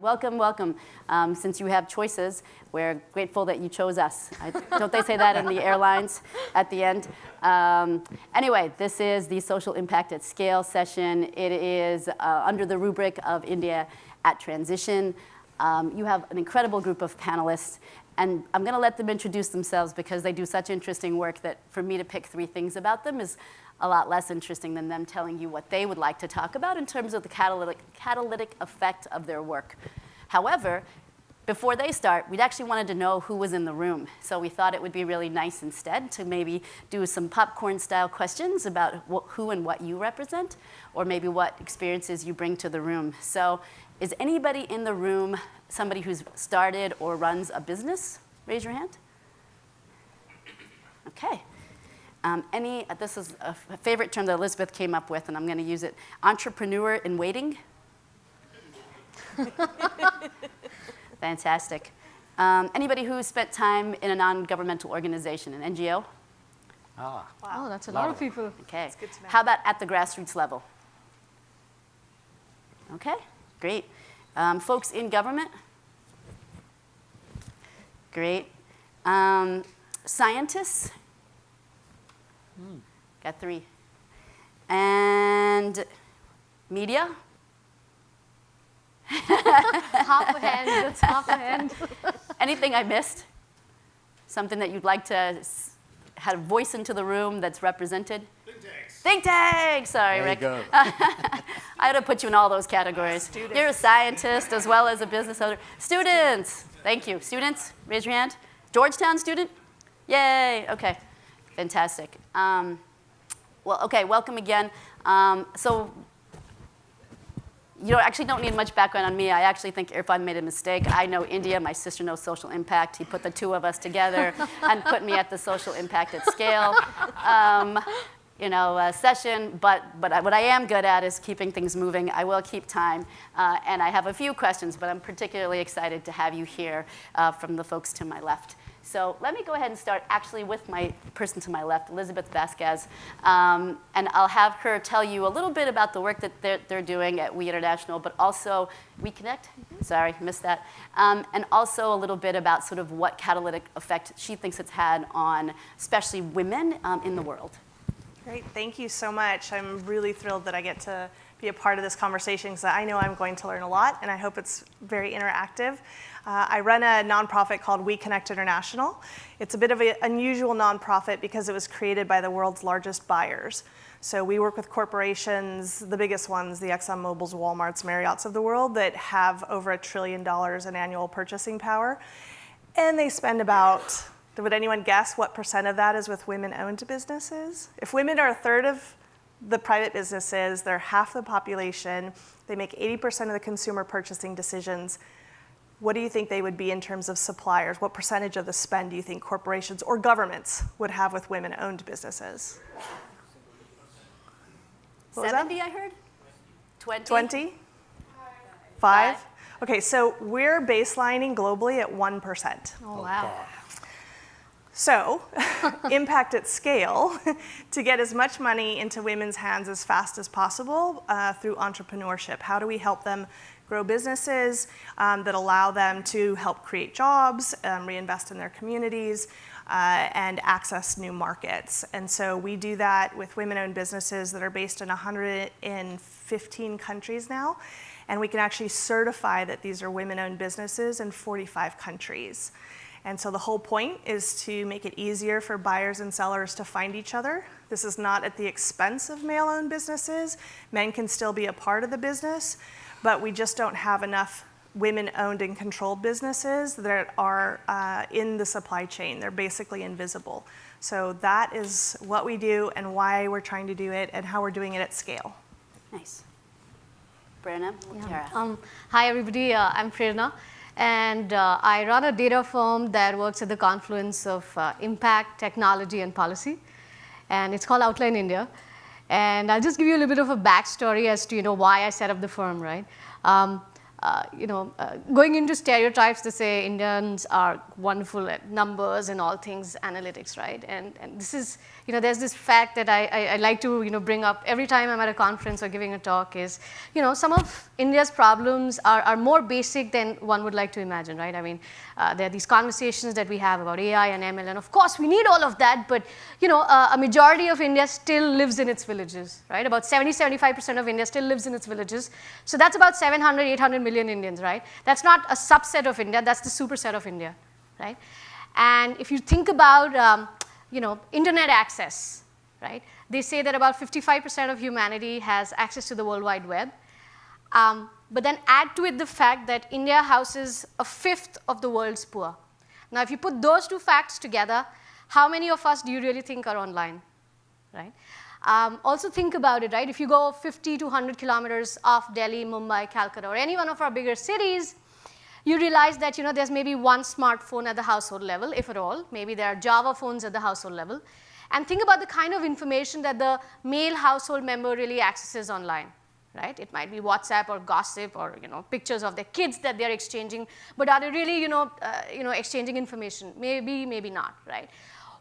Welcome, welcome. Since you have choices, we're grateful that you chose us. Don't they say that in the airlines at the end? Anyway, this is the Social Impact at Scale session. It is under the rubric of India at Transition. You have an incredible group of panelists, and I'm going to let them introduce themselves because they do such interesting work that for me to pick 3 things about them is a lot less interesting than them telling you what they would like to talk about in terms of the catalytic effect of their work. However, before they start, we'd actually wanted to know who was in the room. So we thought it would be really nice instead to maybe do some popcorn-style questions about who and what you represent, or maybe what experiences you bring to the room. So is anybody in the room somebody who's started or runs a business? Raise your hand. Okay. This is a favorite term that Elizabeth came up with, and I'm going to use it. Entrepreneur in waiting? Fantastic. Anybody who's spent time in a non-governmental organization, an NGO? Wow. Oh, that's a lot of people. Okay. That's good to know. How about at the grassroots level? Okay, great. Folks in government? Great. Scientists? Got 3. And media? Half a hand, that's half a hand. Anything I missed? Something that you'd like to have a voice into the room that's represented? Think tanks. Think tanks! Sorry, There Rick. you go. I had to put you in all those categories. Students. You're a scientist as well as a business owner. Students! Thank you. Students, raise your hand. Georgetown student? Yay, okay. Fantastic. Well, okay, welcome again. So, you actually don't need much background on me. I actually think Irfan made a mistake. I know India. My sister knows social impact. He put the 2 of us together and put me at the social impact at scale session. But what I am good at is keeping things moving. I will keep time. And I have a few questions, but I'm particularly excited to have you hear from the folks to my left. So let me go ahead and start actually with my person to my left, Elizabeth Vasquez. And I'll have her tell you a little bit about the work that they're doing at We International, but also We Connect. Sorry, missed that. And also a little bit about sort of what catalytic effect she thinks it's had on especially women in the world. Great, thank you so much. I'm really thrilled that I get to be a part of this conversation because I know I'm going to learn a lot, and I hope it's very interactive. I run a nonprofit called We Connect International. It's a bit of an unusual nonprofit because it was created by the world's largest buyers. So we work with corporations, the biggest ones, the ExxonMobils, Walmarts, Marriotts of the world, that have over $1 trillion in annual purchasing power. And they spend about, would anyone guess what % of that is with women-owned businesses? If women are 1/3 of the private businesses, they're half the population, they make 80% of the consumer purchasing decisions. What do you think they would be in terms of suppliers? What percentage of the spend do you think corporations or governments would have with women-owned businesses? 70, I heard? 20? 20? 5? Okay, so we're baselining globally at 1%. Oh, wow. So, impact at scale, to get as much money into women's hands as fast as possible through entrepreneurship. How do we help them grow businesses that allow them to help create jobs, reinvest in their communities, and access new markets? And so we do that with women-owned businesses that are based in 115 countries now. And we can actually certify that these are women-owned businesses in 45 countries. And so the whole point is to make it easier for buyers and sellers to find each other. This is not at the expense of male-owned businesses. Men can still be a part of the business, but we just don't have enough women-owned and controlled businesses that are in the supply chain. They're basically invisible. So that is what we do and why we're trying to do it and how we're doing it at scale. Nice. Prerna? Yeah. Hi, everybody. I'm Prerna. And I run a data firm that works at the confluence of impact, technology, and policy. And it's called Outline India. And I'll just give you a little bit of a backstory as to why I set up the firm, right? going into stereotypes to say Indians are wonderful at numbers and all things analytics, right? And this is, there's this fact that I like to, bring up every time I'm at a conference or giving a talk is, some of India's problems are more basic than one would like to imagine, right? I mean, there are these conversations that we have about AI and ML, and of course we need all of that, but, a majority of India still lives in its villages, right? About 70-75% of India still lives in its villages. So that's about 700-800 million Indians, right? That's not a subset of India, that's the superset of India, right? And if you think about, internet access, right? They say that about 55% of humanity has access to the World Wide Web. But then add to it the fact that India houses a fifth of the world's poor. Now, if you put those two facts together, how many of us do you really think are online, right? Also think about it, right? If you go 50 to 100 kilometers off Delhi, Mumbai, Calcutta, or any one of our bigger cities, you realize that there's maybe one smartphone at the household level, if at all. Maybe there are Java phones at the household level. And think about the kind of information that the male household member really accesses online, right? It might be WhatsApp or gossip or pictures of their kids that they're exchanging. But are they really exchanging information? Maybe, maybe not, right?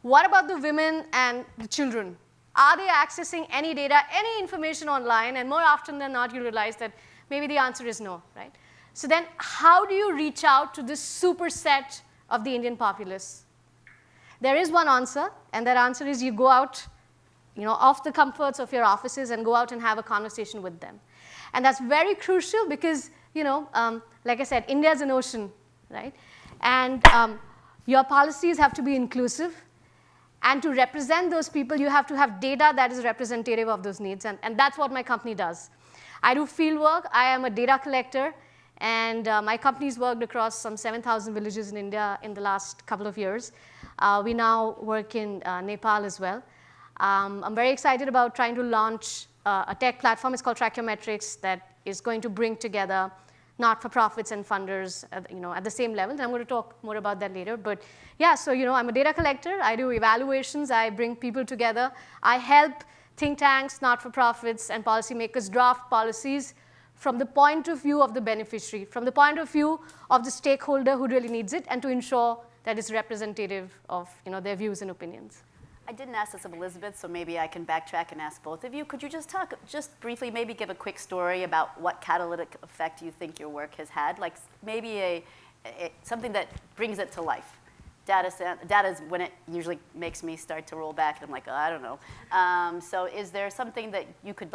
What about the women and the children? Are they accessing any data, any information online? And more often than not, you realize that maybe the answer is no, right? So then how do you reach out to this superset of the Indian populace? There is one answer, and that answer is you go out, off the comforts of your offices and go out and have a conversation with them. And that's very crucial because, like I said, India is an ocean, right? And your policies have to be inclusive. And to represent those people, you have to have data that is representative of those needs. And that's what my company does. I do field work. I am a data collector. And my company's worked across some 7,000 villages in India in the last couple of years. We now work in Nepal as well. I'm very excited about trying to launch a tech platform. It's called Track Your Metrics that is going to bring together not-for-profits and funders at the same level. And I'm going to talk more about that later. But yeah, so I'm a data collector. I do evaluations. I bring people together. I help think tanks, not-for-profits, and policymakers draft policies from the point of view of the beneficiary, from the point of view of the stakeholder who really needs it, and to ensure that it's representative of their views and opinions. I didn't ask this of Elizabeth, so maybe I can backtrack and ask both of you. Could you just briefly, maybe give a quick story about what catalytic effect you think your work has had? Like maybe something that brings it to life. Data is when it usually makes me start to roll back, and I'm like, oh, I don't know. So is there something that you could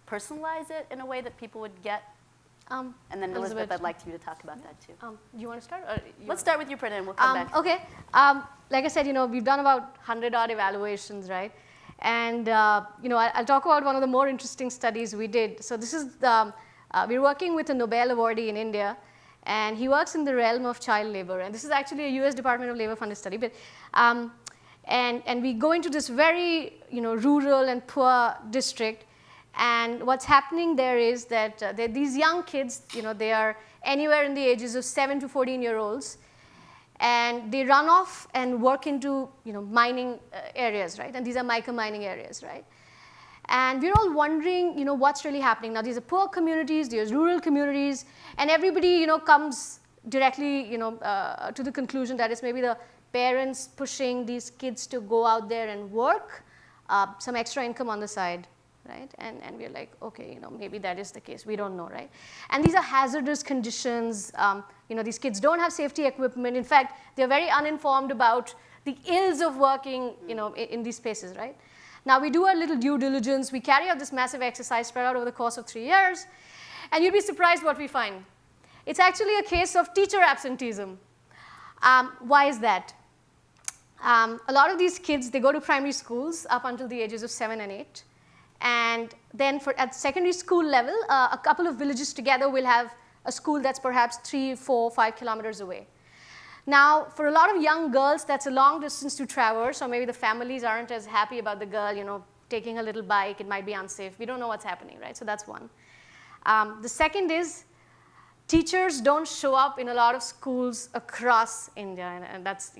personalize it in a way that people would get? And then Elizabeth, I'd like you to talk about that too. Do you want to start? Let's start with you, Pranay, and we'll come back. Okay. Like I said, we've done about 100-odd evaluations, right? And I'll talk about one of the more interesting studies we did. So this is we're working with a Nobel awardee in India, and he works in the realm of child labor. And this is actually a US Department of Labor funded study. But and we go into this very rural and poor district. And what's happening there is that these young kids, they are anywhere in the ages of 7 to 14-year-olds, and they run off and work into mining areas, right? And these are mica mining areas, right? And we're all wondering, what's really happening. Now, these are poor communities, there's rural communities, and everybody, comes directly, to the conclusion that it's maybe the parents pushing these kids to go out there and work, some extra income on the side. Right? And we're like, okay, maybe that is the case. We don't know, right? And these are hazardous conditions. These kids don't have safety equipment. In fact, they're very uninformed about the ills of working, in these spaces, right? Now, we do our little due diligence. We carry out this massive exercise spread out over the course of 3 years. And you'd be surprised what we find. It's actually a case of teacher absenteeism. Why is that? A lot of these kids, they go to primary schools up until the ages of 7 and 8. And then at secondary school level, a couple of villages together will have a school that's perhaps 3, 4, 5 kilometers away. Now, for a lot of young girls, that's a long distance to traverse, or maybe the families aren't as happy about the girl, taking a little bike. It might be unsafe. We don't know what's happening, right? So that's one. The second is teachers don't show up in a lot of schools across India, and that's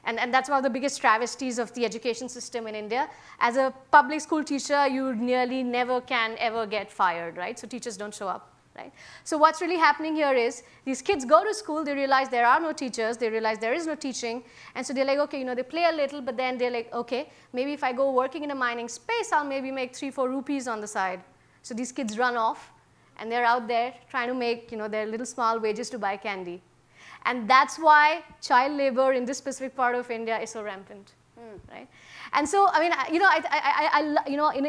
and that's one of the biggest travesties of the education system in India. As a public school teacher, you nearly never can ever get fired, right? So teachers don't show up. right? So what's really happening here is these kids go to school, they realize there are no teachers, they realize there is no teaching, and so they're like, okay, they play a little, but then they're like, okay, maybe if I go working in a mining space, I'll maybe make 3-4 rupees on the side. So these kids run off, and they're out there trying to make their little small wages to buy candy. And that's why child labor in this specific part of India is so rampant, right? And so, I mean,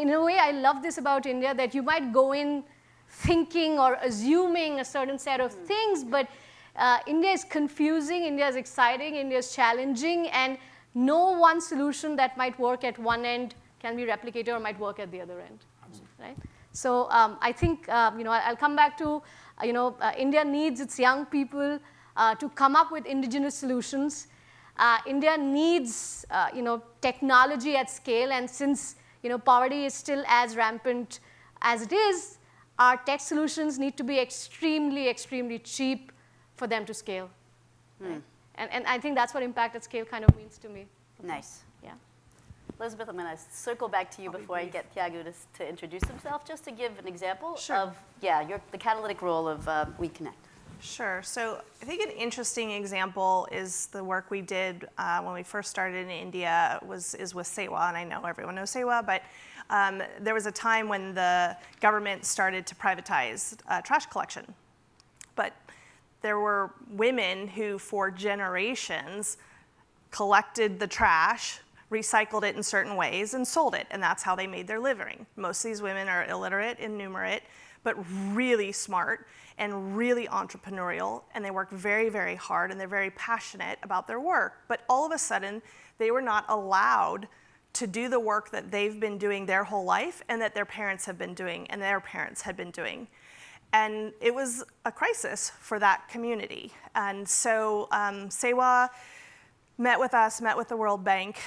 in a way, I love this about India, that you might go in thinking or assuming a certain set of things, but India is confusing, India is exciting, India is challenging, and no one solution that might work at one end can be replicated or might work at the other end, right? So I think, I'll come back to, India needs its young people to come up with indigenous solutions. India needs, technology at scale, and since, poverty is still as rampant as it is, our tech solutions need to be extremely, extremely cheap for them to scale. Right? And I think that's what impact at scale kind of means to me. Nice. Yeah. Elizabeth, I'm going to circle back to you before I get Thiago to introduce himself, just to give an example Sure. of, the catalytic role of We Connect. Sure. So I think an interesting example is the work we did when we first started in India is with Sewa, and I know everyone knows Sewa, but there was a time when the government started to privatize trash collection. But there were women who, for generations, collected the trash, recycled it in certain ways, and sold it, and that's how they made their living. Most of these women are illiterate, innumerate, but really smart and really entrepreneurial, and they work very, very hard, and they're very passionate about their work. But all of a sudden, they were not allowed to do the work that they've been doing their whole life and that their parents have been doing and their parents had been doing. And it was a crisis for that community. And so Sewa met with us, met with the World Bank,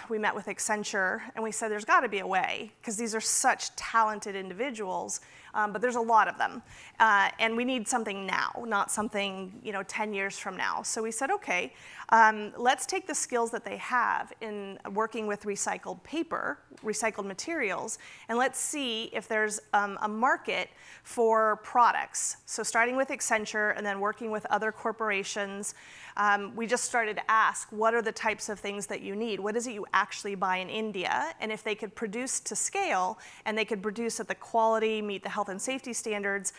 we met with Accenture, and we said there's got to be a way, because these are such talented individuals, but there's a lot of them. And we need something now, not something 10 years from now. So we said, okay, let's take the skills that they have in working with recycled paper, recycled materials, and let's see if there's a market for products. So starting with Accenture and then working with other corporations, we just started to ask, what are the types of things that you need? What is it you actually buy in India? And if they could produce to scale and they could produce at the quality, meet the health and safety standards,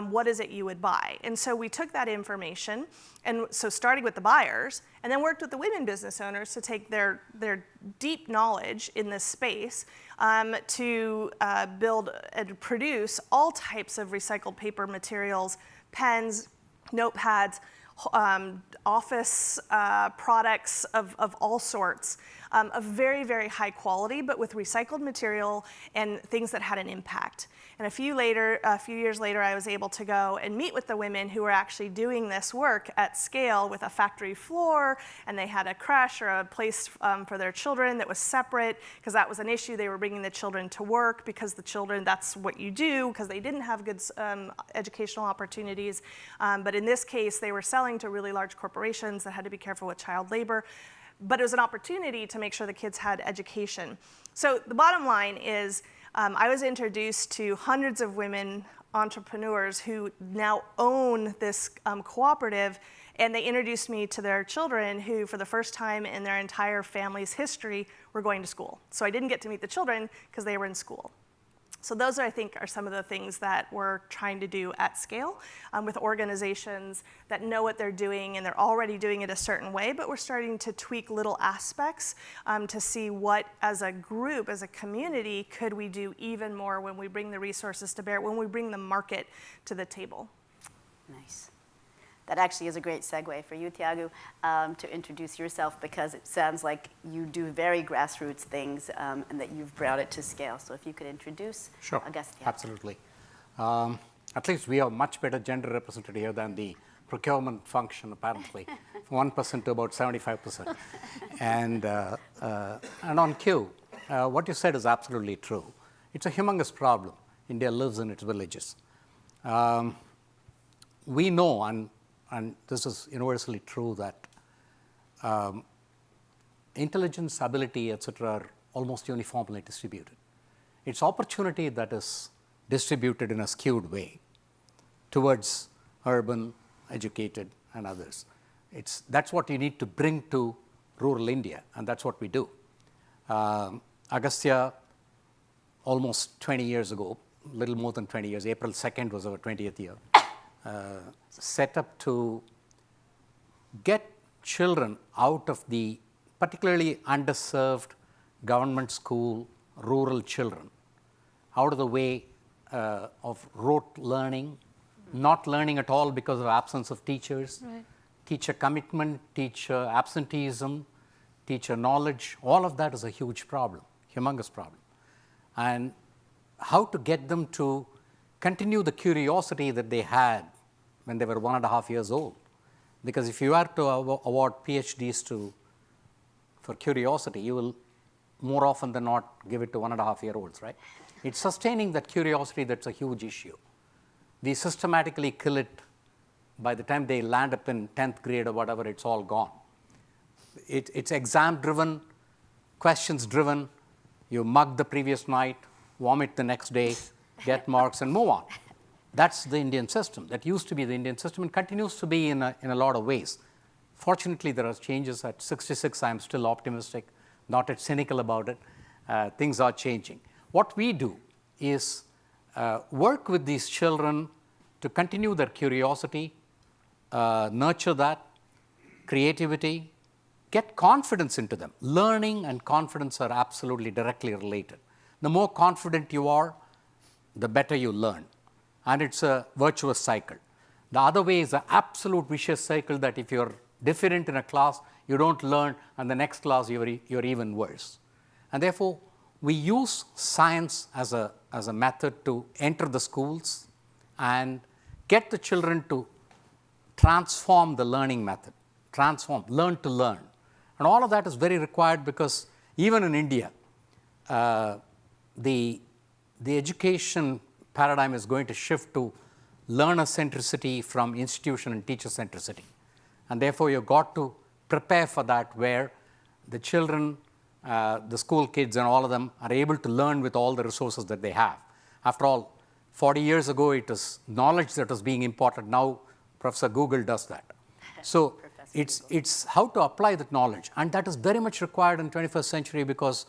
what is it you would buy? And so we took that information, and so starting with the buyers, and then worked with the women business owners to take their deep knowledge in this space to build and produce all types of recycled paper materials, pens, notepads, office products of all sorts, of very, very high quality, but with recycled material and things that had an impact. And a few years later, I was able to go and meet with the women who were actually doing this work at scale with a factory floor, and they had a creche or a place for their children that was separate, because that was an issue. They were bringing the children to work because the children, that's what you do, because they didn't have good educational opportunities. But in this case, they were selling to really large corporations that had to be careful with child labor. But it was an opportunity to make sure the kids had education. So the bottom line is, I was introduced to hundreds of women entrepreneurs who now own this cooperative, and they introduced me to their children who, for the first time in their entire family's history, were going to school. So I didn't get to meet the children because they were in school. So those, I think, are some of the things that we're trying to do at scale with organizations that know what they're doing, and they're already doing it a certain way, but we're starting to tweak little aspects to see what, as a group, as a community, could we do even more when we bring the resources to bear, when we bring the market to the table. Nice. That actually is a great segue for you, Thiago, to introduce yourself, because it sounds like you do very grassroots things and that you've brought it to scale. So if you could introduce Agastya. Absolutely. At least we are much better gender represented here than the procurement function, apparently, from 1% to about 75%. And on cue, what you said is absolutely true. It's a humongous problem. India lives in its villages. We know, and this is universally true, that intelligence, ability, etc., are almost uniformly distributed. It's opportunity that is distributed in a skewed way. towards urban, educated, and others. That's what you need to bring to rural India, and that's what we do. Agastya, almost 20 years ago, a little more than 20 years, April 2nd was our 20th year, set up to get children out of the particularly underserved government school, rural children, out of the way of rote learning, not learning at all because of absence of teachers, Right. teacher commitment, teacher absenteeism, teacher knowledge. All of that is a huge problem, humongous problem. And how to get them to continue the curiosity that they had when they were 1.5 years old. Because if you are to award PhDs for curiosity, you will more often than not give it to 1.5-year-olds, right? It's sustaining that curiosity that's a huge issue. We systematically kill it. By the time they land up in 10th grade or whatever, it's all gone. It's exam-driven, questions-driven. You mug the previous night, vomit the next day, get marks, and move on. That's the Indian system. That used to be the Indian system and continues to be in a lot of ways. Fortunately, there are changes. At 66, I'm still optimistic, not as cynical about it. Things are changing. What we do is work with these children to continue their curiosity, nurture that, creativity, get confidence into them. Learning and confidence are absolutely directly related. The more confident you are, the better you learn. And it's a virtuous cycle. The other way is an absolute vicious cycle that if you're different in a class, you don't learn, and the next class you're even worse. And therefore, we use science as a method to enter the schools and get the children to transform the learning method, learn to learn. And all of that is very required because even in India, the education paradigm is going to shift to learner centricity from institution and teacher centricity. And therefore, you've got to prepare for that, where the children, the school kids and all of them are able to learn with all the resources that they have. After all, 40 years ago, it was knowledge that was being imparted. Now, Professor Google does that. So it's how to apply that knowledge. And that is very much required in the 21st century because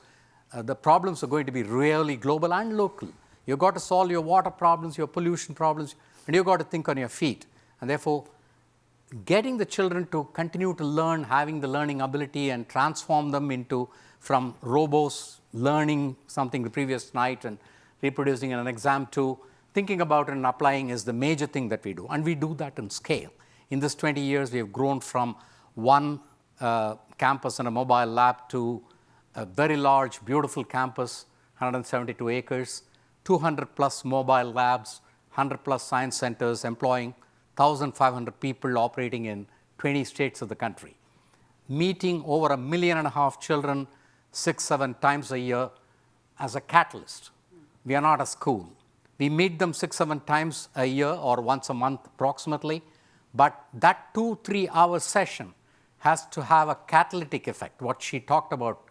the problems are going to be really global and local. You've got to solve your water problems, your pollution problems, and you've got to think on your feet. And therefore, getting the children to continue to learn, having the learning ability and transform them from robots learning something the previous night and reproducing in an exam to thinking about it and applying is the major thing that we do. And we do that in scale. In this 20 years, we have grown from one campus and a mobile lab to a very large, beautiful campus, 172 acres, 200 plus mobile labs, 100 plus science centers employing 1,500 people operating in 20 states of the country, meeting over 1.5 million children 6-7 times a year as a catalyst. We are not a school. We meet them 6-7 times a year or once a month approximately, but that 2-3 hour session has to have a catalytic effect, what she talked about.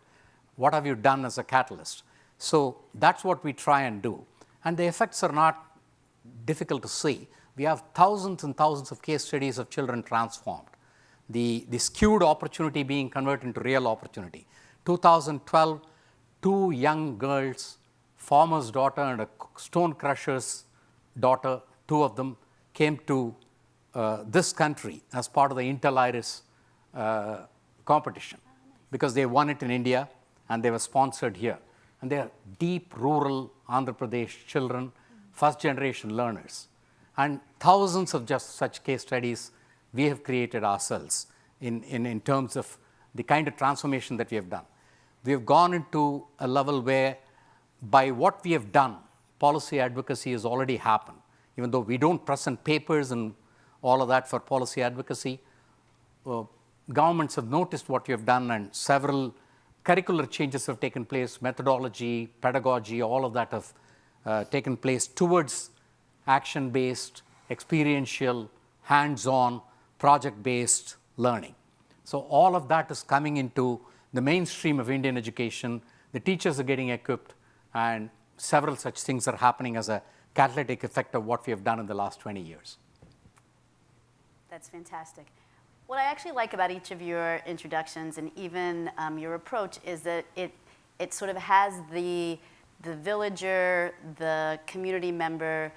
What have you done as a catalyst? So that's what we try and do. And the effects are not difficult to see. We have thousands and thousands of case studies of children transformed. The skewed opportunity being converted into real opportunity. 2012, 2 young girls, farmer's daughter and a stone crusher's daughter, 2 of them came to this country as part of the Intel-Iris competition because they won it in India and they were sponsored here. And they are deep rural Andhra Pradesh children, first-generation learners. And thousands of just such case studies we have created ourselves in terms of the kind of transformation that we have done. We have gone into a level where by what we have done, policy advocacy has already happened. Even though we don't present papers and all of that for policy advocacy, governments have noticed what we have done and several curricular changes have taken place, methodology, pedagogy, all of that have taken place towards action-based, experiential, hands-on, project-based learning. So all of that is coming into the mainstream of Indian education. The teachers are getting equipped, and several such things are happening as a catalytic effect of what we have done in the last 20 years. That's fantastic. What I actually like about each of your introductions and even your approach is that it sort of has the villager, the community member,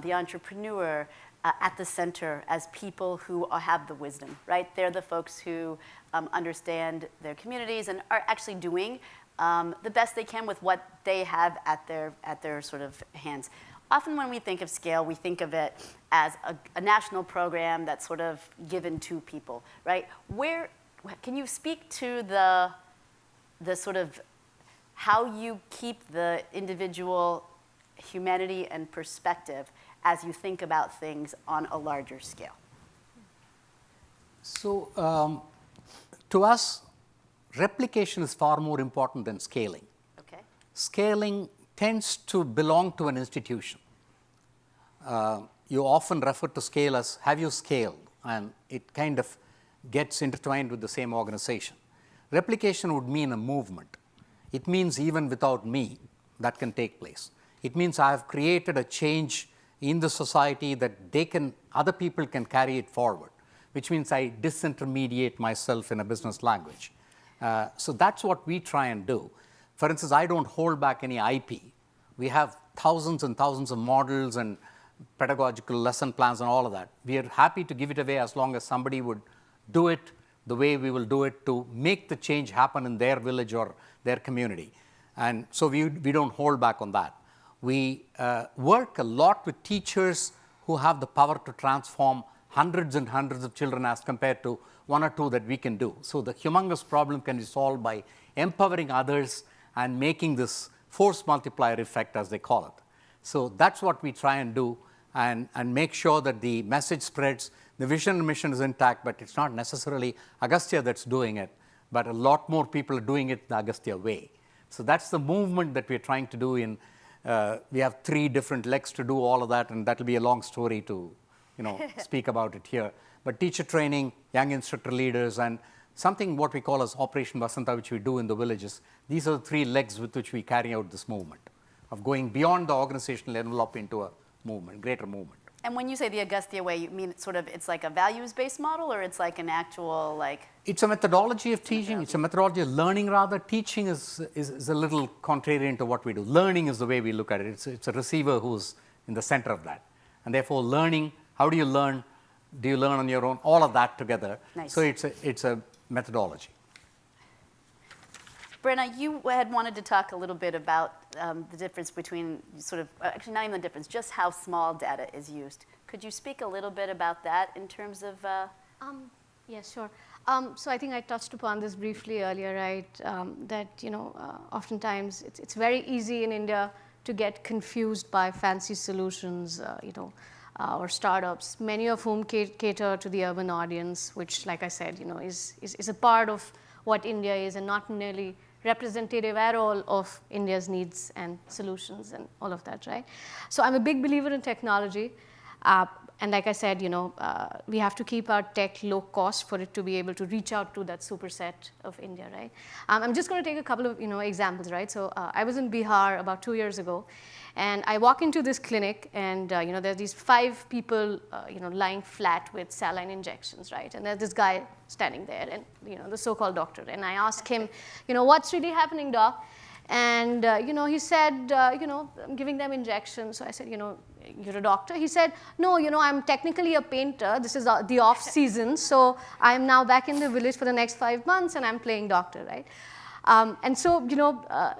the entrepreneur at the center as people who have the wisdom, right? They're the folks who understand their communities and are actually doing the best they can with what they have at their sort of hands. Often when we think of scale, we think of it as a national program that's sort of given to people, right? Can you speak to the sort of how you keep the individual humanity and perspective as you think about things on a larger scale? So to us, replication is far more important than scaling. Okay. Scaling tends to belong to an institution. You often refer to scale as, have you scaled? And it kind of gets intertwined with the same organization. Replication would mean a movement. It means even without me, that can take place. It means I have created a change in the society that other people can carry it forward, which means I disintermediate myself in a business language. So that's what we try and do. For instance, I don't hold back any IP. We have thousands and thousands of models and pedagogical lesson plans and all of that. We are happy to give it away as long as somebody would do it the way we will do it to make the change happen in their village or their community. And so we don't hold back on that. We work a lot with teachers who have the power to transform hundreds and hundreds of children as compared to one or two that we can do. So the humongous problem can be solved by empowering others and making this force multiplier effect, as they call it. So that's what we try and do and make sure that the message spreads. The vision and mission is intact, but it's not necessarily Agastya that's doing it, but a lot more people are doing it the Agastya way. So that's the movement that we're trying to do we have 3 different legs to do all of that, and that'll be a long story to speak about it here. But teacher training, young instructor leaders, and something what we call as Operation Vasanta, which we do in the villages. These are the 3 legs with which we carry out this movement of going beyond the organizational envelope into a movement, greater movement. And when you say the Agastya way, you mean it's like a values-based model, or it's like an actual like? It's a methodology of teaching. It's a methodology of learning, rather. Teaching is a little contrarian to what we do. Learning is the way we look at it. It's a receiver who's in the center of that. And therefore, learning, how do you learn? Do you learn on your own? All of that together. Nice. So it's a methodology. Brenna, you had wanted to talk a little bit about the difference between actually not even the difference, just how small data is used. Could you speak a little bit about that in terms of? Yes, sure. So I think I touched upon this briefly earlier, right? That oftentimes it's very easy in India to get confused by fancy solutions, or startups, many of whom cater to the urban audience, which, like I said, is a part of what India is and not nearly representative at all of India's needs and solutions and all of that, right? So I'm a big believer in technology. And like I said, we have to keep our tech low cost for it to be able to reach out to that superset of India, right? I'm just going to take a couple of examples, right? So I was in Bihar about 2 years ago, and I walk into this clinic, and there's these 5 people, lying flat with saline injections, right? And there's this guy standing there, and the so-called doctor. And I asked him, what's really happening, doc? And he said, I'm giving them injections. So I said, you're a doctor? He said, no, I'm technically a painter. This is the off season, so I'm now back in the village for the next 5 months, and I'm playing doctor, right? And so,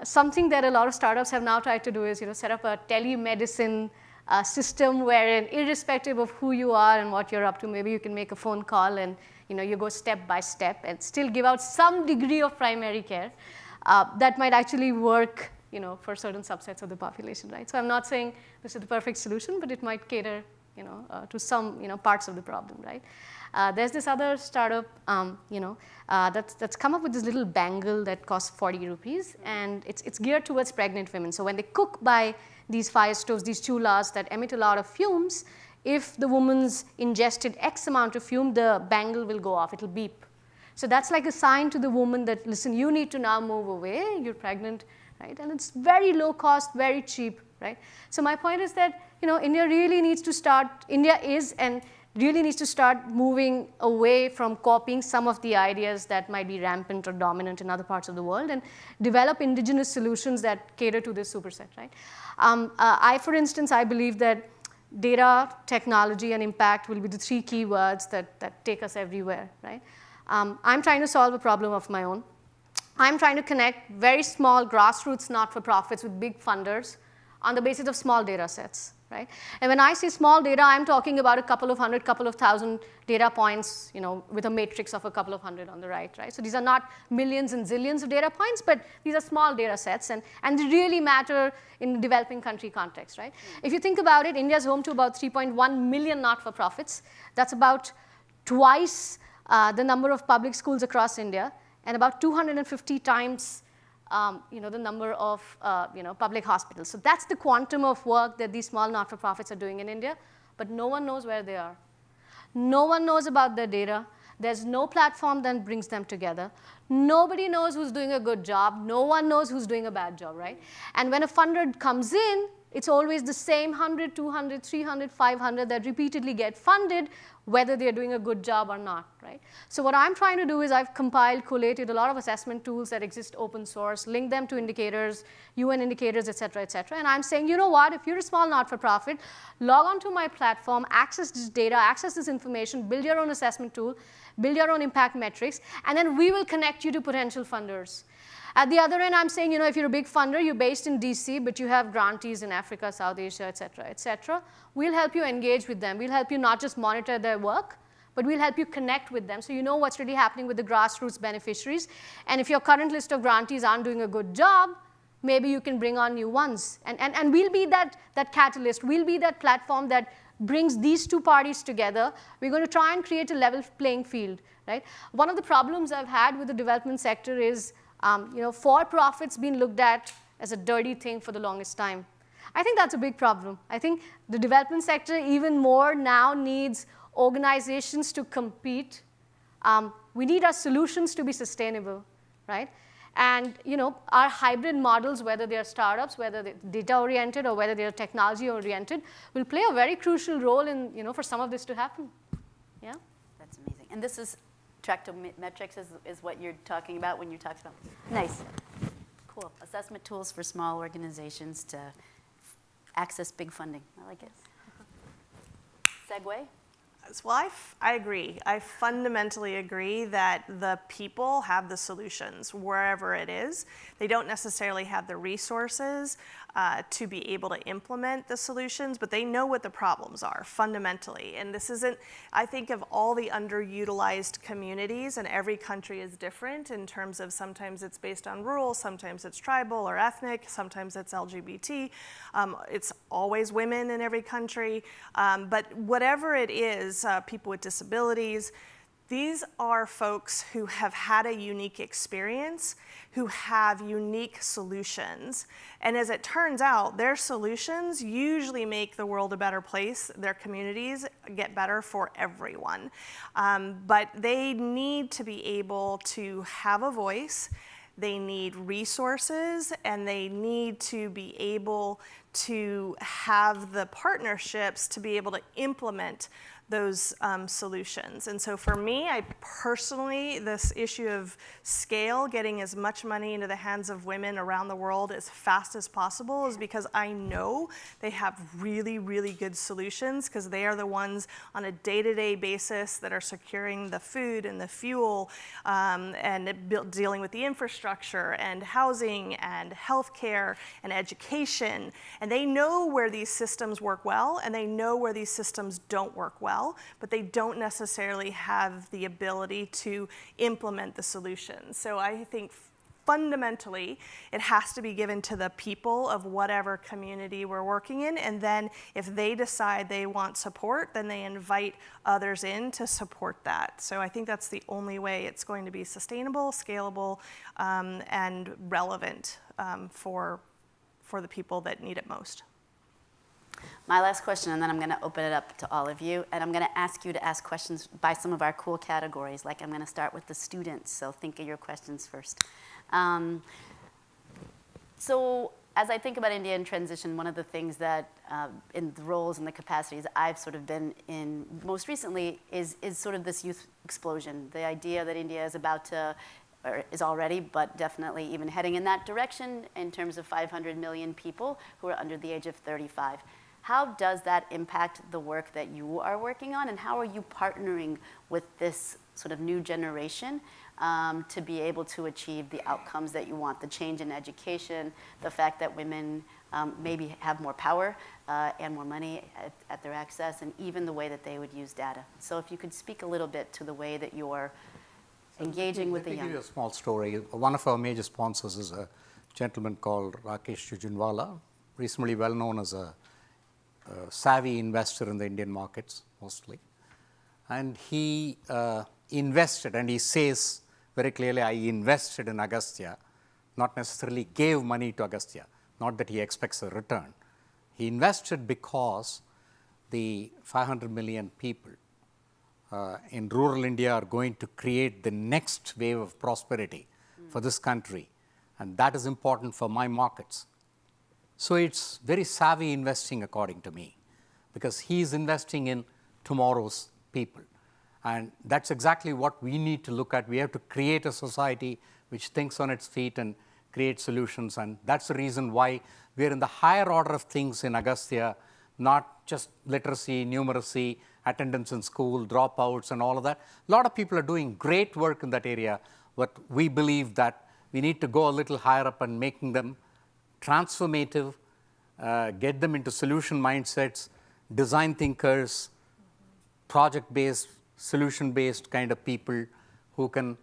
something that a lot of startups have now tried to do is, set up a telemedicine system wherein, irrespective of who you are and what you're up to, maybe you can make a phone call and, you go step by step and still give out some degree of primary care. That might actually work, for certain subsets of the population, right? So I'm not saying this is the perfect solution, but it might cater, to some, parts of the problem, right? There's this other startup, that's come up with this little bangle that costs 40 rupees, and it's geared towards pregnant women. So when they cook by these fire stoves, these chulas that emit a lot of fumes, if the woman's ingested X amount of fume, the bangle will go off, it'll beep. So that's like a sign to the woman that, listen, you need to now move away, you're pregnant, right? And it's very low cost, very cheap, right? So my point is that, India really needs to start, really needs to start moving away from copying some of the ideas that might be rampant or dominant in other parts of the world and develop indigenous solutions that cater to this superset, right? For instance, I believe that data, technology, and impact will be the 3 key words that take us everywhere, right? I'm trying to solve a problem of my own. I'm trying to connect very small grassroots not-for-profits with big funders on the basis of small data sets, right? And when I say small data, I'm talking about a couple of hundred, couple of thousand data points, with a matrix of a couple of hundred on the right? So these are not millions and zillions of data points, but these are small data sets, and they really matter in the developing country context, right? If you think about it, India is home to about 3.1 million not-for-profits. That's about twice the number of public schools across India, and about 250 times the number of public hospitals. So that's the quantum of work that these small not-for-profits are doing in India, but no one knows where they are. No one knows about their data. There's no platform that brings them together. Nobody knows who's doing a good job. No one knows who's doing a bad job, right? And when a funder comes in, it's always the same 100, 200, 300, 500 that repeatedly get funded, whether they're doing a good job or not, right? So what I'm trying to do is I've compiled, collated a lot of assessment tools that exist open source, link them to indicators, UN indicators, et cetera, and I'm saying, you know what, if you're a small not-for-profit, log on to my platform, access this data, access this information, build your own assessment tool, build your own impact metrics, and then we will connect you to potential funders. At the other end, I'm saying, if you're a big funder, you're based in DC, but you have grantees in Africa, South Asia, et cetera, we'll help you engage with them. We'll help you not just monitor their work, but we'll help you connect with them so you know what's really happening with the grassroots beneficiaries. And if your current list of grantees aren't doing a good job, maybe you can bring on new ones. And we'll be that catalyst. We'll be that platform that brings these 2 parties together. We're going to try and create a level playing field, right? One of the problems I've had with the development sector is for-profits being looked at as a dirty thing for the longest time. I think that's a big problem. I think the development sector even more now needs organizations to compete. We need our solutions to be sustainable, right? And our hybrid models, whether they are startups, whether they're data-oriented, or whether they're technology-oriented, will play a very crucial role in for some of this to happen. Yeah? That's amazing. And this is metrics is what you're talking about when you talk about. Nice. Cool. Assessment tools for small organizations to access big funding. I like it. Segue. Well, I agree. I fundamentally agree that the people have the solutions wherever it is. They don't necessarily have the resources to be able to implement the solutions, but they know what the problems are fundamentally. And this isn't, I think of all the underutilized communities, and every country is different in terms of sometimes it's based on rural, sometimes it's tribal or ethnic, sometimes it's LGBT. It's always women in every country. But whatever it is, people with disabilities, these are folks who have had a unique experience, who have unique solutions. And as it turns out, their solutions usually make the world a better place. Their communities get better for everyone. But they need to be able to have a voice. They need resources, and they need to be able to have the partnerships to be able to implement those solutions. And so for me, I personally, this issue of scale, getting as much money into the hands of women around the world as fast as possible, is because I know they have really, really good solutions, because they are the ones on a day-to-day basis that are securing the food and the fuel, and dealing with the infrastructure and housing and healthcare and education. And they know where these systems work well, and they know where these systems don't work well, but they don't necessarily have the ability to implement the solutions. So I think fundamentally, it has to be given to the people of whatever community we're working in, and then if they decide they want support, then they invite others in to support that. So I think that's the only way it's going to be sustainable, scalable, and relevant for the people that need it most. My last question, and then I'm going to open it up to all of you, and I'm going to ask you to ask questions by some of our cool categories. Like, I'm going to start with the students, so think of your questions first. So as I think about India and transition, one of the things that in the roles and the capacities I've sort of been in most recently is sort of this youth explosion. The idea that India is about to, or is already, but definitely even heading in that direction in terms of 500 million people who are under the age of 35. How does that impact the work that you are working on, and how are you partnering with this sort of new generation to be able to achieve the outcomes that you want, the change in education, the fact that women maybe have more power and more money at their access, and even the way that they would use data. So if you could speak a little bit to the way that you're engaging with the young. Let me give you a small story. One of our major sponsors is a gentleman called Rakesh Jujunwala, reasonably well known as a savvy investor in the Indian markets, mostly. And he invested, and he says very clearly, I invested in Agastya, not necessarily gave money to Agastya, not that he expects a return. He invested because the 500 million people in rural India are going to create the next wave of prosperity for this country, and that is important for my markets. So it's very savvy investing, according to me, because he's investing in tomorrow's people. And that's exactly what we need to look at. We have to create a society which thinks on its feet and create solutions. And that's the reason why we're in the higher order of things in Agastya, not just literacy, numeracy, attendance in school, dropouts, and all of that. A lot of people are doing great work in that area, but we believe that we need to go a little higher up and making them transformative, get them into solution mindsets, design thinkers, project-based, solution-based kind of people who can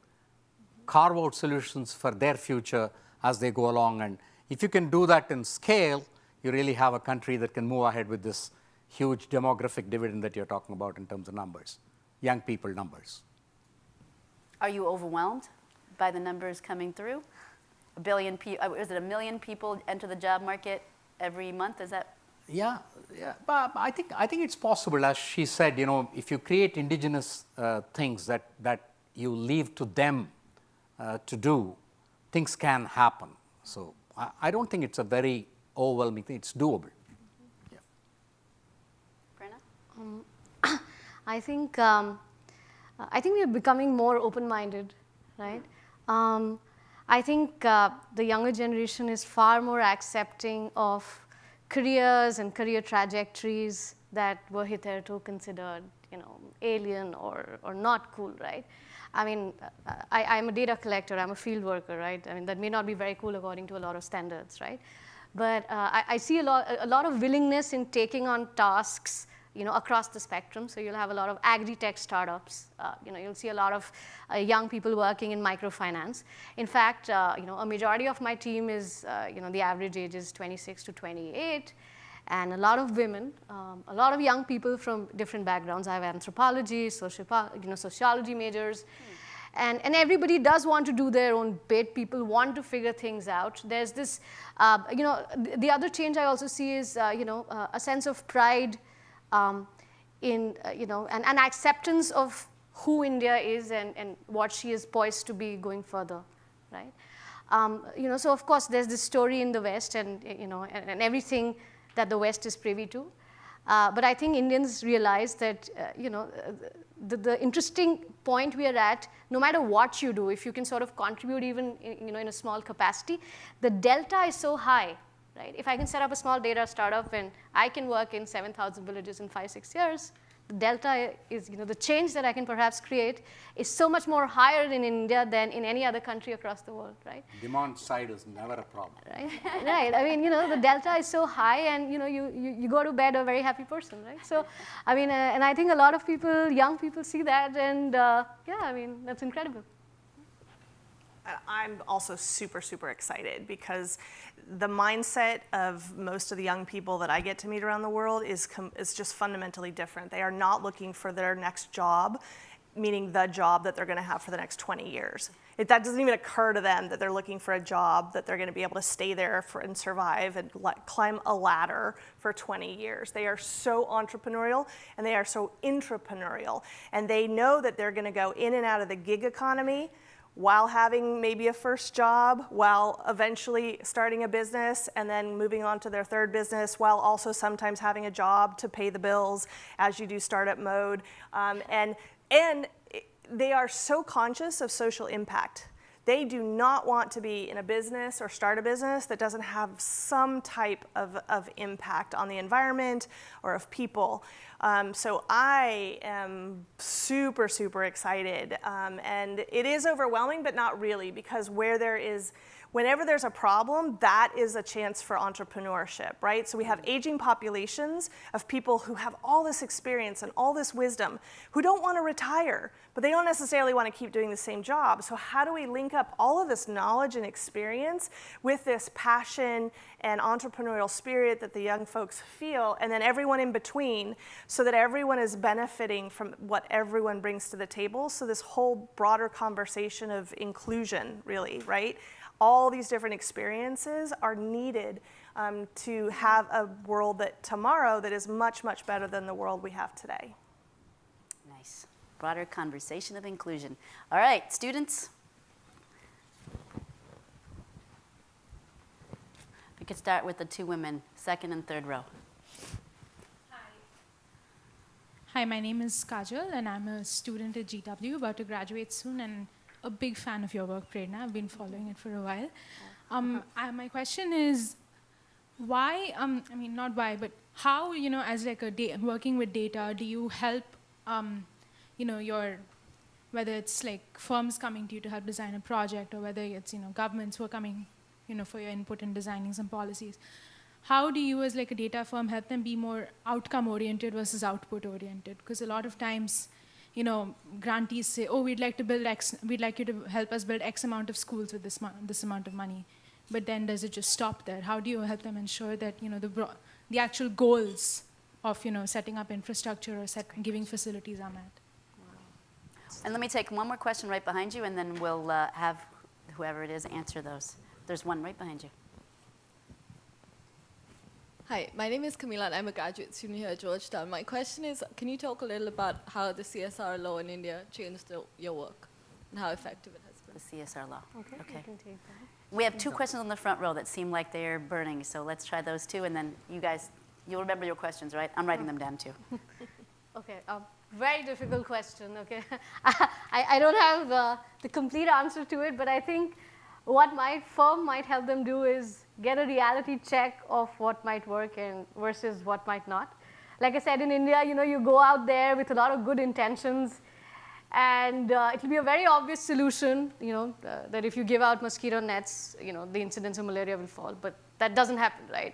carve out solutions for their future as they go along. And if you can do that in scale, you really have a country that can move ahead with this huge demographic dividend that you're talking about in terms of numbers, young people numbers. Are you overwhelmed by the numbers coming through? Is it 1 million people enter the job market every month? Is that? Yeah. But I think it's possible. As she said, if you create indigenous things that you leave to them to do, things can happen. So I don't think it's a very overwhelming thing. It's doable. Yeah. Prerna? I think we are becoming more open-minded, right? I think the younger generation is far more accepting of careers and career trajectories that were hitherto considered, alien or not cool, right? I mean, I'm a data collector, I'm a field worker, right? I mean, that may not be very cool according to a lot of standards, right? But I see a lot of willingness in taking on tasks, across the spectrum. So you'll have a lot of agri-tech startups. You'll see a lot of young people working in microfinance. In fact, a majority of my team is, the average age is 26 to 28. And a lot of women, a lot of young people from different backgrounds. I have anthropology, sociology majors. And everybody does want to do their own bit. People want to figure things out. There's this, the other change I also see is, a sense of pride in, an acceptance of who India is and what she is poised to be going further, right? So of course there's this story in the West and, and everything that the West is privy to. But I think Indians realize that, the interesting point we are at, no matter what you do, if you can sort of contribute even, in a small capacity, the delta is so high. Right? If I can set up a small data startup and I can work in 7,000 villages in 5-6 years, the delta is, the change that I can perhaps create is so much more higher in India than in any other country across the world, right? Demand side is never a problem. Right, right. I mean, the delta is so high and, you go to bed a very happy person, right? So, I mean, and I think a lot of people, young people see that and, that's incredible. I'm also super, super excited because the mindset of most of the young people that I get to meet around the world is just fundamentally different. They are not looking for their next job, meaning the job that they're going to have for the next 20 years. That doesn't even occur to them that they're looking for a job that they're going to be able to stay there and survive and climb a ladder for 20 years. They are so entrepreneurial and they are so intrapreneurial. And they know that they're going to go in and out of the gig economy while having maybe a first job, while eventually starting a business and then moving on to their third business, while also sometimes having a job to pay the bills as you do startup mode. And they are so conscious of social impact. They do not want to be in a business or start a business that doesn't have some type of impact on the environment or of people. So I am super, super excited. And it is overwhelming, but not really, because whenever there's a problem, that is a chance for entrepreneurship, right? So we have aging populations of people who have all this experience and all this wisdom, who don't want to retire, but they don't necessarily want to keep doing the same job. So how do we link up all of this knowledge and experience with this passion and entrepreneurial spirit that the young folks feel, and then everyone in between, so that everyone is benefiting from what everyone brings to the table? So this whole broader conversation of inclusion, really, right? All these different experiences are needed to have a world tomorrow that is much, much better than the world we have today. Nice. Broader conversation of inclusion. All right, students. We could start with the two women, second and third row. Hi, my name is Kajal, and I'm a student at GW, about to graduate soon, and a big fan of your work, Prerna. I've been following it for a while. My question is, why, not why, but how, as like working with data, do you help, whether it's like firms coming to you to help design a project, or whether it's, governments who are coming, for your input in designing some policies. How do you, as like a data firm, help them be more outcome-oriented versus output-oriented? Because a lot of times, grantees say, oh, we'd like to build X, we'd like you to help us build X amount of schools with this amount of money. But then does it just stop there? How do you help them ensure that, the actual goals of, setting up infrastructure or giving facilities are met? And let me take one more question right behind you, and then we'll have whoever it is answer those. There's one right behind you. Hi, my name is Camila, and I'm a graduate student here at Georgetown. My question is, can you talk a little about how the CSR law in India changed your work and how effective it has been? The CSR law. Okay. I can take that. We have two questions on the front row that seem like they're burning, so let's try those two, and then you guys, you'll remember your questions, right? I'm writing them down too. Okay, very difficult question, okay? I don't have the complete answer to it, but I think what my firm might help them do is get a reality check of what might work and versus what might not. Like I said, in India, you go out there with a lot of good intentions, and it will be a very obvious solution, that if you give out mosquito nets, the incidence of malaria will fall. But that doesn't happen, right?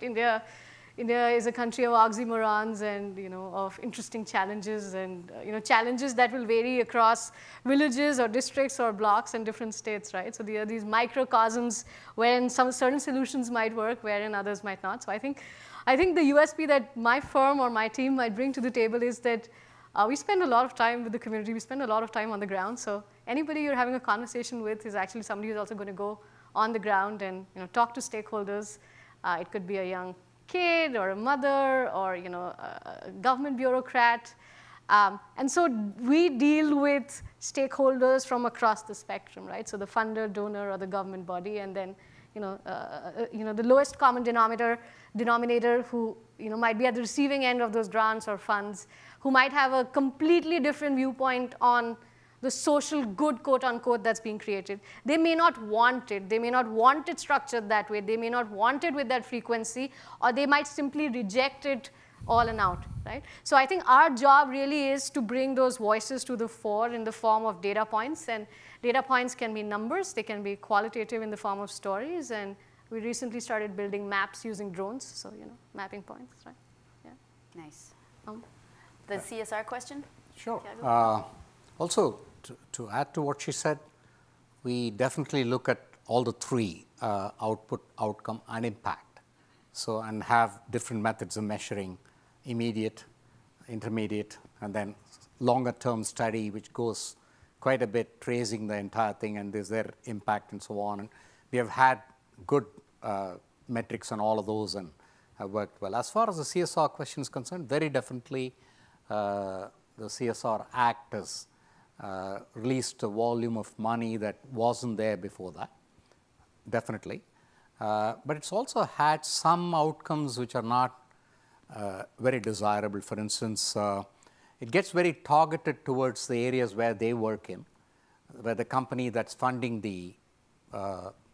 India is a country of oxymorons and of interesting challenges, and challenges that will vary across villages or districts or blocks and different states, right? So there are these microcosms wherein some certain solutions might work, wherein others might not. So I think the USP that my firm or my team might bring to the table is that we spend a lot of time with the community. We spend a lot of time on the ground. So anybody you're having a conversation with is actually somebody who's also going to go on the ground and talk to stakeholders. It could be a young kid or a mother or a government bureaucrat. And so we deal with stakeholders from across the spectrum, right? So the funder, donor, or the government body, and then the lowest common denominator who might be at the receiving end of those grants or funds, who might have a completely different viewpoint on the social good, quote unquote, that's being created. They may not want it. They may not want it structured that way. They may not want it with that frequency, or they might simply reject it all and out, right? So I think our job really is to bring those voices to the fore in the form of data points. And data points can be numbers. They can be qualitative in the form of stories. And we recently started building maps using drones, so mapping points, right? Yeah. Nice. The CSR question? Sure. Also, to add to what she said, we definitely look at all the three, output, outcome, and impact. So, and have different methods of measuring immediate, intermediate, and then longer term study, which goes quite a bit, tracing the entire thing, and there's their impact and so on. And we have had good metrics on all of those and have worked well. As far as the CSR question is concerned, very definitely the CSR Act is released a volume of money that wasn't there before that, definitely. But it's also had some outcomes which are not very desirable. For instance, it gets very targeted towards the areas where they work in, where the company that's funding the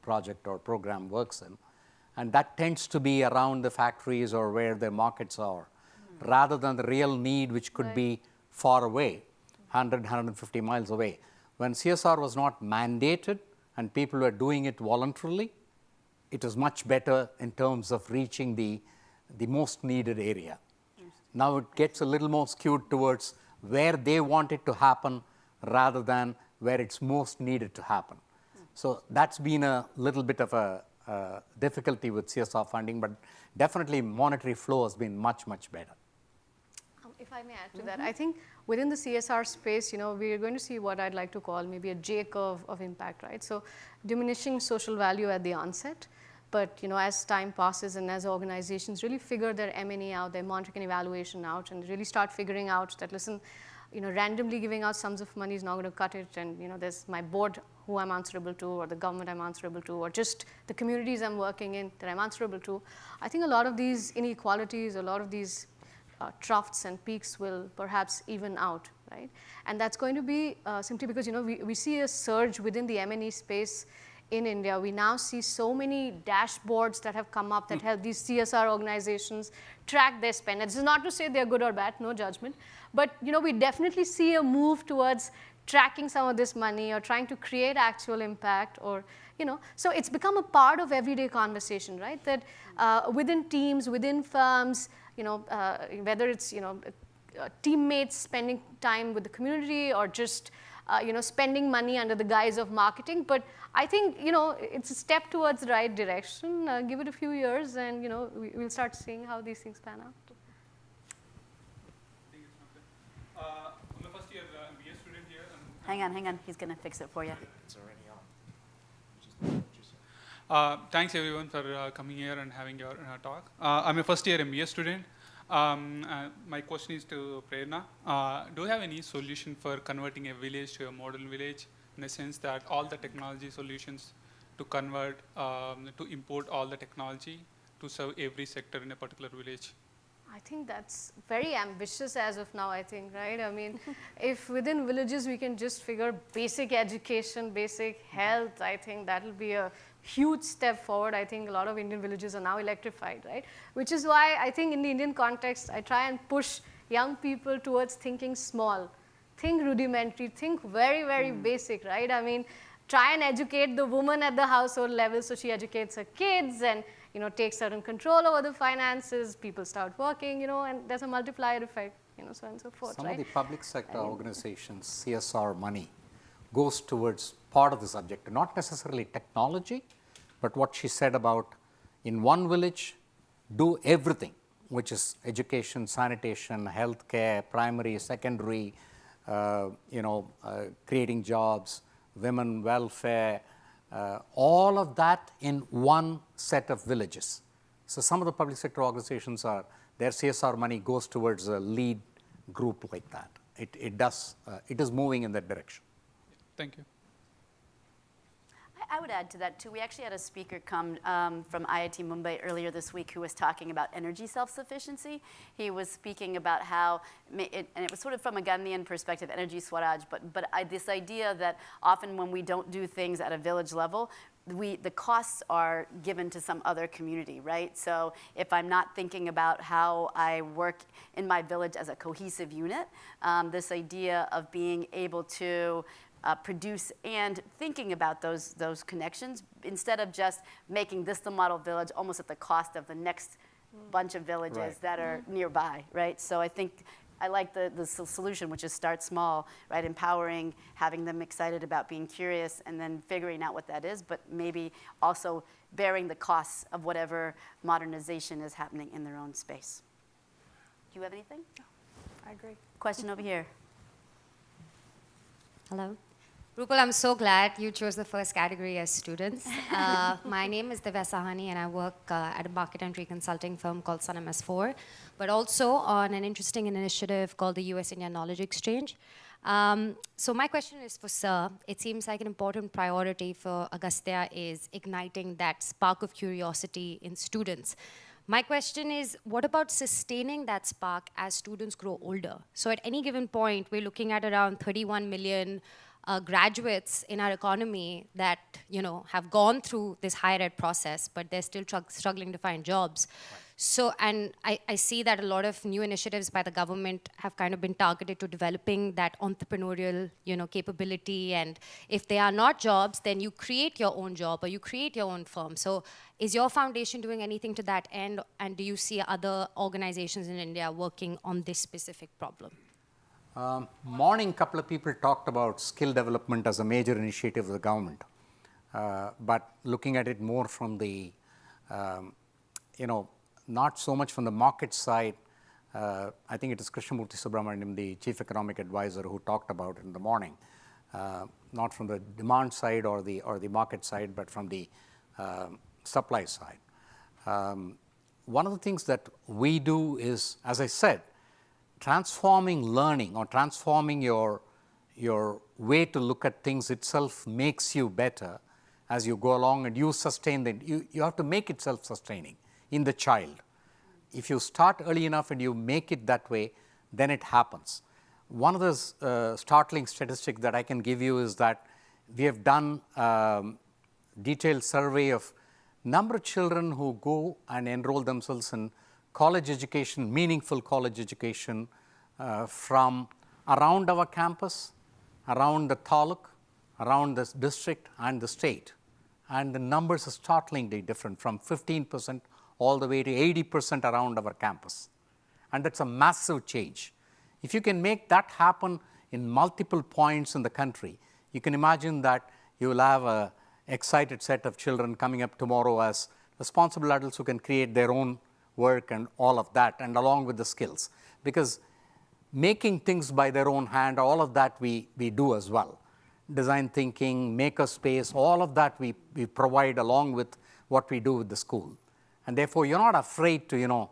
project or program works in. And that tends to be around the factories or where their markets are, rather than the real need, which could be far away, 100, 150 miles away. When CSR was not mandated and people were doing it voluntarily, it was much better in terms of reaching the most needed area. Now it gets a little more skewed towards where they want it to happen rather than where it's most needed to happen. So that's been a little bit of a difficulty with CSR funding, but definitely monetary flow has been much, much better. If I may add to that, I think within the CSR space, we are going to see what I'd like to call maybe a J-curve of impact, right? So diminishing social value at the onset, but as time passes and as organizations really figure their M&E out, their monitoring and evaluation out, and really start figuring out that, listen, randomly giving out sums of money is not going to cut it, and there's my board who I'm answerable to, or the government I'm answerable to, or just the communities I'm working in that I'm answerable to. I think a lot of these inequalities, a lot of these troughs and peaks will perhaps even out, right? And that's going to be simply because we see a surge within the M&E space in India. We now see so many dashboards that have come up that help these CSR organizations track their spend. And this is not to say they're good or bad, no judgment, but we definitely see a move towards tracking some of this money or trying to create actual impact, or so it's become a part of everyday conversation, right? That within teams, within firms, whether it's teammates spending time with the community or just spending money under the guise of marketing. But I think it's a step towards the right direction. Give it a few years, and we'll start seeing how these things pan out. I'm a first year MBA student here. Hang on, he's going to fix it for you. It's already on. Thanks everyone for coming here and having your talk. I'm a first year MBA student. My question is to Prerna. Do you have any solution for converting a village to a model village, in the sense that all the technology solutions to convert, to import all the technology to serve every sector in a particular village? I think that's very ambitious as of now, I think, right? I mean, if within villages we can just figure basic education, basic health, I think that'll be a huge step forward. I think a lot of Indian villages are now electrified, right? Which is why I think in the Indian context, I try and push young people towards thinking small, think rudimentary, think very, very basic, right? I mean, try and educate the woman at the household level so she educates her kids and takes certain control over the finances, people start working, and there's a multiplier effect, so on and so forth, Some right? of the public sector organizations, CSR money, goes towards part of the subject, not necessarily technology, but what she said about in one village, do everything, which is education, sanitation, healthcare, primary, secondary, creating jobs, women welfare, all of that in one set of villages. So some of the public sector organizations their CSR money goes towards a lead group like that. It is moving in that direction. Thank you. I would add to that too. We actually had a speaker come from IIT Mumbai earlier this week who was talking about energy self-sufficiency. He was speaking about how, and it was sort of from a Gandhian perspective, energy swaraj, but this idea that often when we don't do things at a village level, the costs are given to some other community, right? So if I'm not thinking about how I work in my village as a cohesive unit, this idea of being able to produce and thinking about those connections instead of just making this the model village almost at the cost of the next bunch of villages that are nearby, right? So I think I like the solution, which is start small, right? Empowering, having them excited about being curious, and then figuring out what that is, but maybe also bearing the costs of whatever modernization is happening in their own space. Do you have anything? No, I agree. Question over here. Hello. Rupal, I'm so glad you chose the first category as students. My name is Divya Sahani, and I work at a market entry consulting firm called Sun MS4, but also on an interesting initiative called the US India Knowledge Exchange. So my question is for Sir. It seems like an important priority for Agastya is igniting that spark of curiosity in students. My question is, what about sustaining that spark as students grow older? So at any given point, we're looking at around 31 million graduates in our economy that have gone through this higher ed process, but they're still struggling to find jobs. Right. So, and I see that a lot of new initiatives by the government have kind of been targeted to developing that entrepreneurial, capability. And if they are not jobs, then you create your own job or you create your own firm. So is your foundation doing anything to that end? And do you see other organizations in India working on this specific problem? Morning, a couple of people talked about skill development as a major initiative of the government. But looking at it more from the, not so much from the market side. I think it is Krishnamurthy Subramaniam, the chief economic advisor, who talked about it in the morning. Not from the demand side or the market side, but from the supply side. One of the things that we do is, as I said, transforming learning or transforming your way to look at things itself makes you better as you go along, and you sustain that. You have to make it self-sustaining in the child. If you start early enough and you make it that way, then it happens. One of the startling statistics that I can give you is that we have done detailed survey of number of children who go and enroll themselves in college education, meaningful college education from around our campus, around the taluk, around the district and the state. And the numbers are startlingly different, from 15% all the way to 80% around our campus. And that's a massive change. If you can make that happen in multiple points in the country, you can imagine that you will have an excited set of children coming up tomorrow as responsible adults who can create their own work and all of that, and along with the skills. Because making things by their own hand, all of that we do as well. Design thinking, maker space, all of that we provide along with what we do with the school. And therefore, you're not afraid to,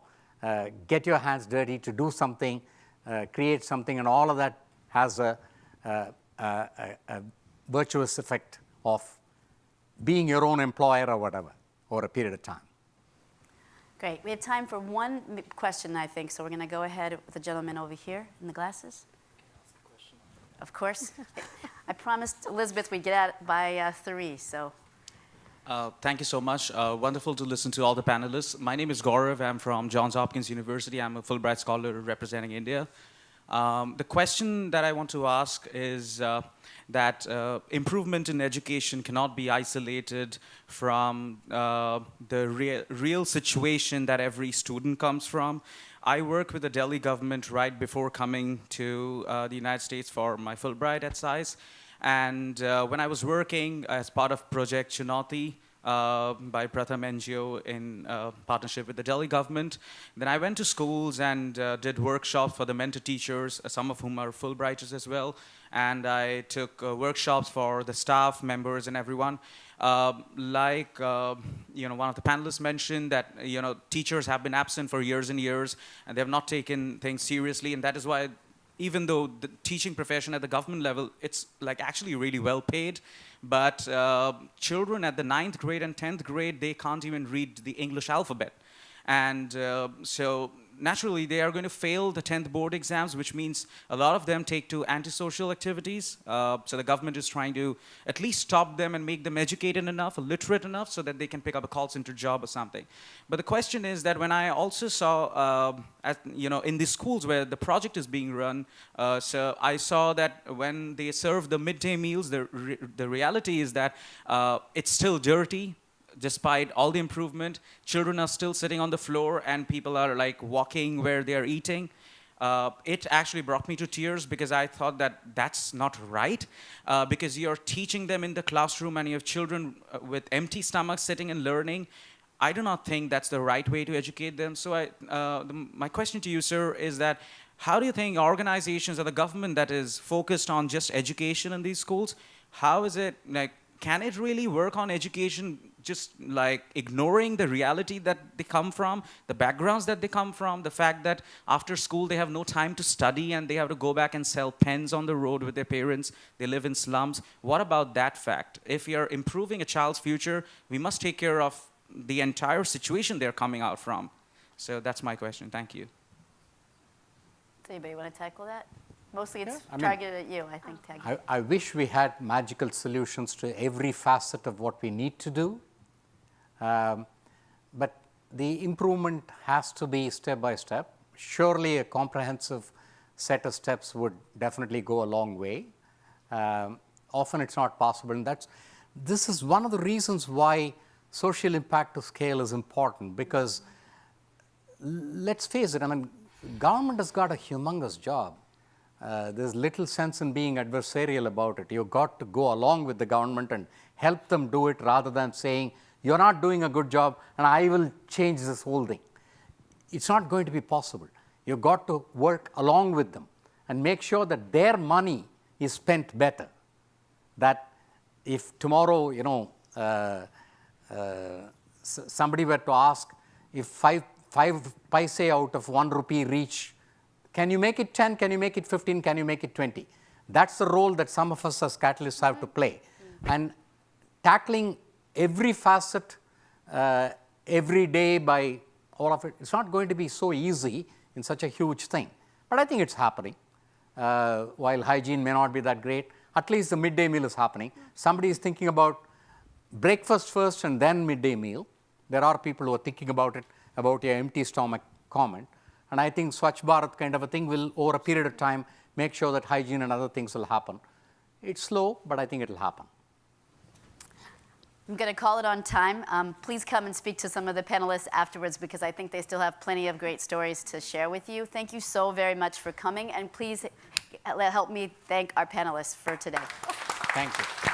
get your hands dirty, to do something, create something, and all of that has a virtuous effect of being your own employer or whatever, over a period of time. Great. We have time for one question, I think, so we're going to go ahead with the gentleman over here in the glasses. Of course. I promised Elizabeth we'd get out by 3, so. Thank you so much. Wonderful to listen to all the panelists. My name is Gaurav. I'm from Johns Hopkins University. I'm a Fulbright scholar representing India. The question that I want to ask is that improvement in education cannot be isolated from the real situation that every student comes from. I worked with the Delhi government right before coming to the United States for my Fulbright at SAIS. And when I was working as part of Project Chunauti by Pratham NGO in partnership with the Delhi government, then I went to schools and did workshops for the mentor teachers, some of whom are Fulbrighters as well. And I took workshops for the staff members and everyone. One of the panelists mentioned that teachers have been absent for years and years, and they have not taken things seriously, and that is why, even though the teaching profession at the government level, it's like actually really well paid, but children at the 9th grade and 10th grade, they can't even read the English alphabet. And so naturally, they are going to fail the 10th board exams, which means a lot of them take to antisocial activities. So the government is trying to at least stop them and make them educated enough, literate enough, so that they can pick up a call center job or something. But the question is that when I also saw, in the schools where the project is being run, so I saw that when they serve the midday meals, the reality is that it's still dirty. Despite all the improvement, children are still sitting on the floor and people are like walking where they are eating. It actually brought me to tears because I thought that that's not right, because you're teaching them in the classroom and you have children with empty stomachs sitting and learning. I do not think that's the right way to educate them. So my question to you, sir, is that how do you think organizations or the government that is focused on just education in these schools, how is it, like, can it really work on education just like ignoring the reality that they come from, the backgrounds that they come from, the fact that after school they have no time to study and they have to go back and sell pens on the road with their parents, they live in slums. What about that fact? If you're improving a child's future, we must take care of the entire situation they're coming out from. So that's my question. Thank you. Does anybody want to tackle that? Mostly it's I mean, targeted at you, I think. I wish we had magical solutions to every facet of what we need to do. But the improvement has to be step by step. Surely a comprehensive set of steps would definitely go a long way. Often it's not possible. And this is one of the reasons why social impact to scale is important, because let's face it, I mean, government has got a humongous job. There's little sense in being adversarial about it. You've got to go along with the government and help them do it rather than saying, you're not doing a good job and I will change this whole thing. It's not going to be possible. You've got to work along with them and make sure that their money is spent better. That if tomorrow, somebody were to ask, if 5 paise out of 1 rupee reach, can you make it 10? Can you make it 15? Can you make it 20? That's the role that some of us as catalysts have to play. And tackling every facet every day by all of it, it's not going to be so easy in such a huge thing. But I think it's happening. While hygiene may not be that great, at least the midday meal is happening. Somebody is thinking about breakfast first and then midday meal. There are people who are thinking about it, about your empty stomach comment. And I think Swachh Bharat kind of a thing will, over a period of time, make sure that hygiene and other things will happen. It's slow, but I think it will happen. I'm going to call it on time. Please come and speak to some of the panelists afterwards, because I think they still have plenty of great stories to share with you. Thank you so very much for coming, and please help me thank our panelists for today. Thank you.